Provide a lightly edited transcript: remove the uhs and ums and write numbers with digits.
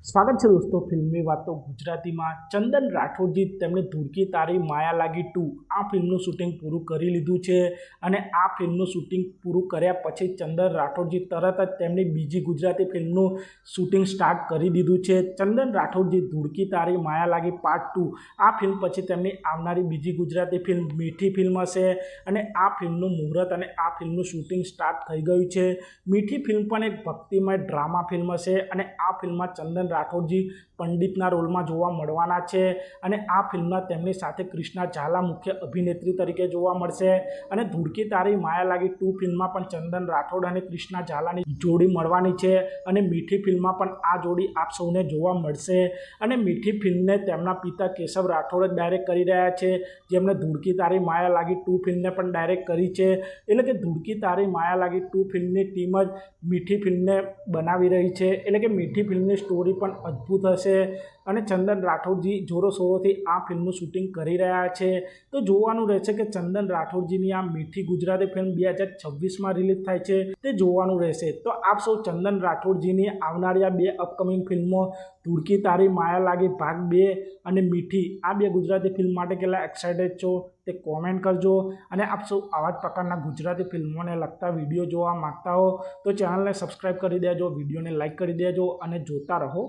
સ્વાગત છે દોસ્તો ફિલ્મની વાતો ગુજરાતીમાં। ચંદન રાઠોડજી તેમણે ધૂળકી તારી માયા લાગી 2 આ ફિલ્મનું શૂટિંગ પૂરું કરી લીધું છે અને આ ફિલ્મનું શૂટિંગ પૂરું કર્યા પછી ચંદન રાઠોડજી તરત જ તેમની બીજી ગુજરાતી ફિલ્મનું શૂટિંગ સ્ટાર્ટ કરી દીધું છે। ચંદન રાઠોડજી ધૂળકી તારી માયા લાગી પાર્ટ 2 આ ફિલ્મ પછી તેમની આવનારી બીજી ગુજરાતી ફિલ્મ મીઠી ફિલ્મ હશે અને આ ફિલ્મનું મુહૂર્ત અને આ ફિલ્મનું શૂટિંગ સ્ટાર્ટ થઈ ગયું છે। મીઠી ફિલ્મ પણ એક ભક્તિમય ડ્રામા ફિલ્મ છે અને આ ફિલ્મમાં ચંદન રાઠોડજી પંડિતના રોલમાં જોવા મળવાના છે અને આ ફિલ્મમાં તેમની સાથે કૃષ્ણા ઝાલા મુખ્ય અભિનેત્રી તરીકે જોવા મળશે અને ધૂળકી તારી માયા લાગી 2 ફિલ્મમાં પણ ચંદન રાઠોડ અને કૃષ્ણા ઝાલાની જોડી મળવાની છે અને મીઠી ફિલ્મમાં પણ આ જોડી આપ સૌને જોવા મળશે અને મીઠી ફિલ્મને તેમના પિતા કેશવ રાઠોડ જ ડાયરેક્ટ કરી રહ્યા છે, જેમણે ધૂળકી તારી માયા લાગી 2 ફિલ્મને પણ ડાયરેક્ટ કરી છે। એટલે કે ધૂળકી તારી માયા લાગી 2 ફિલ્મની ટીમ જ મીઠી ફિલ્મને બનાવી રહી છે। એટલે કે મીઠી ફિલ્મની સ્ટોરી પણ અદ્ભુત હશે અને ચંદન રાઠોડજી જોરોશોરોથી આ ફિલ્મનું શૂટિંગ કરી રહ્યા છે। તો જોવાનું રહેશે કે ચંદન રાઠોડજીની આ મીઠી ગુજરાતી ફિલ્મ 2026માં રિલીઝ થાય છે, તે જોવાનું રહેશે। તો આપ સૌ ચંદન રાઠોડજીની આવનારી આ 2 અપકમિંગ ફિલ્મો ધૂળકી તારી માયા લાગી ભાગ 2 અને મીઠી આ 2 ગુજરાતી ફિલ્મ માટે કેટલા એક્સાઇટેડ છો તે કોમેન્ટ કરજો અને આપ સૌ આવા જ પ્રકારના ગુજરાતી ફિલ્મોને લગતા વિડીયો જોવા માંગતા હો તો ચેનલને સબસ્ક્રાઈબ કરી દેજો, વિડીયોને લાઇક કરી દેજો અને જોતા રહો।